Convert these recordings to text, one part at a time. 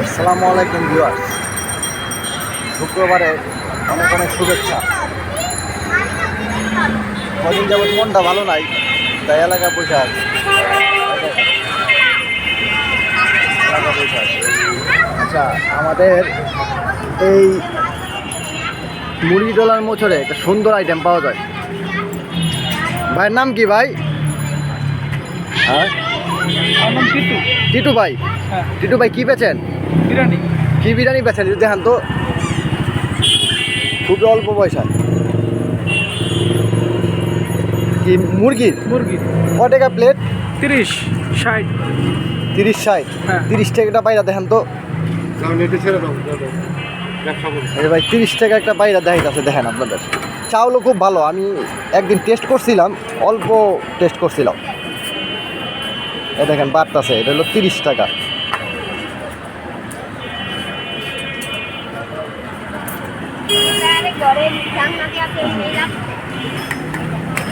আসসালামু আলাইকুম ভিউয়ার্স, শুক্রবারে অনেক অনেক শুভেচ্ছা। কদিন যাবত মনটা ভালো নাই, তাই এলাকায় বসে আছে। আচ্ছা, আমাদের এই মুরগি ডলার মোচরে একটা সুন্দর আইটেম পাওয়া যায়। ভাইয়ের নাম কি ভাই? হ্যাঁ, টিটু ভাই। টিটু ভাই কি বেচেন? বিরিয়ানি। কি বিরিয়ানি বেচেন দেখান তো, খুবই অল্প পয়সা। কি মুরগির? ক টাকা প্লেট? 30-60। 30-60। হ্যাঁ। 30 টাকাটা বাইরা দেখেন তো। ভাই 30 টাকা একটা বাইরা দেখাইতেছে, দেখেন আপনাদের। চাউলও খুব ভালো, আমি একদিন টেস্ট করছিলাম, অল্প টেস্ট করছিলাম। এ দেখেন বাড়তেছে, এটা হলো 30 টাকা।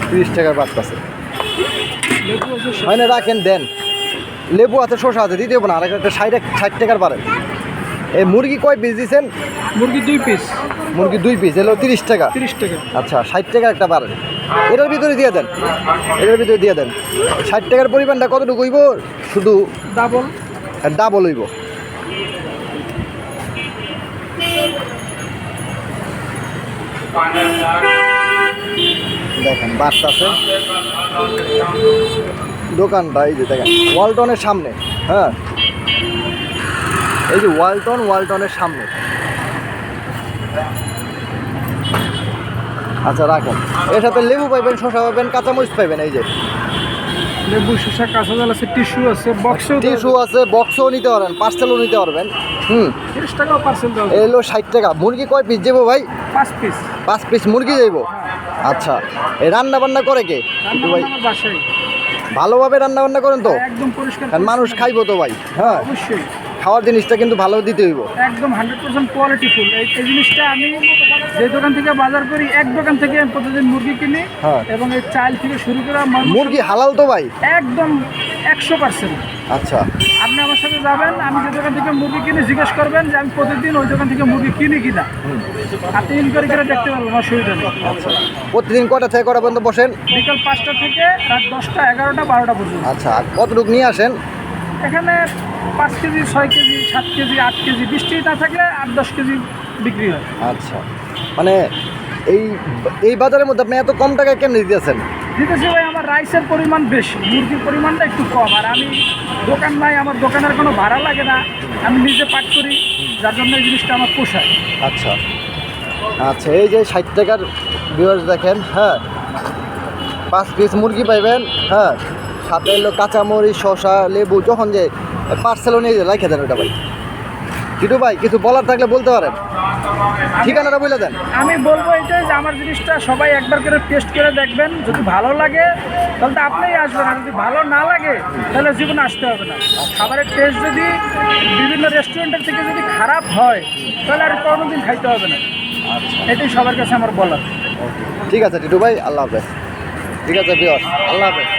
তিরিশ টাকার বাড়তেছে। হয় না, রাখেন দেন। লেবু আছে, শসা আছে, দিতে হবে না। আর একটা 60 টাকার বাড়ে। এই মুরগি কয় পিস দিচ্ছেন? মুরগি 2 পিস। মুরগি 2 পিস, এলো 30 টাকা। 30 টাকা। আচ্ছা, 60 টাকার একটা বাড়ে। এটার ভিতরে দিয়ে দেন, এটার ভিতরে দিয়ে দেন। 60 টাকার পরিমাণটা কতটুকু হইব? শুধু ডাবল হইব। দেখেন বাড়তেছে দোকানটা। এই যে দেখেন ওয়ালটনের সামনে। হ্যাঁ, এই যে ওয়ালটনের সামনে। আচ্ছা রাখেন। এর সাথে লেবু পাইবেন, শসা পাইবেন, কাঁচামরিচ পাইবেন। এই যে লেবু, শসা, কাঁচা জাল আছে, টিস্যু আছে, টিস্যু আছে, বক্সও নিতে পারবেন, পার্সেলও নিতে পারবেন। 30 টাকাও পার্সেল দাও। এলো 60 টাকা। মুরগি কয় পিস যাবো ভাই? 5 পিস। 5 পিস মুরগি যাইব। আচ্ছা, এই রান্না বান্না করে কে? ভাই আমার বাসায় ভালোভাবে রান্না বান্না করেন তো? একদম পরিষ্কার। কারণ মানুষ খাইবো তো ভাই। হ্যাঁ, অবশ্যই। খাওয়ার জিনিসটা কিন্তু ভালো দিতে হইব। একদম 100% কোয়ালিটি ফুল। এই জিনিসটা আমি যে দোকান থেকে বাজার করি, এক দোকান থেকে আমি প্রতিদিন মুরগি কিনি। হ্যাঁ। এবং এই চাল থেকে শুরু করে মুরগি হালাল তো ভাই? একদম 100%। আচ্ছা, আপনি আমার সাথে যাবেন, আমি যে দোকান থেকে মুরগি কিনে জিজ্ঞেস করবেন যে আমি প্রতিদিন ওই দোকান থেকে মুরগি কিনি কিনা। আপনি ইনকোয়ারি করে দেখতে পারবেন, অসুবিধা নেই। আচ্ছা, প্রতিদিন কটা থেকে কটা পর্যন্ত বসেন? বিকাল 5টা থেকে রাত 10টা, 11টা, 12টা পর্যন্ত। আচ্ছা, আর কতটুকু নিয়ে আসেন? এখানে 5 কেজি, 6 কেজি, 7 কেজি, 8 কেজি, বৃষ্টি না থাকলে 8-10 কেজি বিক্রি হয়। আচ্ছা, মানে এই বাজারের মধ্যে আপনি এত কম টাকায় কেমনি দিতেছেন? দিতেছি ভাই, আমার রাইসের পরিমাণ বেশি, মুরগির পরিমাণটা একটু কম। আর আমি দোকান নাই, আমার দোকানের কোনো ভাড়া লাগে না, আমি নিজে পাক করি, যার জন্য এই জিনিসটা আমার পোষায়। আচ্ছা আচ্ছা, এই যে 60 টাকার ভিউয়ার্স দেখেন। হ্যাঁ, 5 পিস মুরগি পাইবেন। হ্যাঁ, সাথে এলো কাঁচামরিচ, শসা, লেবু। যখন যে পার্সেলও নিয়ে রাখে দেন ওটা ভাই। টিটু ভাই, কিছু বলার থাকলে বলতে পারেন, ঠিকানাটা বলে দেন। আমি বলবো এটাই যে আমার জিনিসটা সবাই একবার করে টেস্ট করে দেখবেন। যদি ভালো লাগে তাহলে তো আপনিই আসবেন, আর যদি ভালো না লাগে তাহলে জীবনে আসতে হবে না। খাবারের টেস্ট যদি বিভিন্ন রেস্টুরেন্টের থেকে যদি খারাপ হয় তাহলে আর কোনোদিন খাইতে হবে না। আচ্ছা, এটাই সবার কাছে আমার বলার। ঠিক আছে টিটু ভাই, আল্লাহ হাফেজ। ঠিক আছে ভিউয়ার্স, আল্লাহ হাফেজ।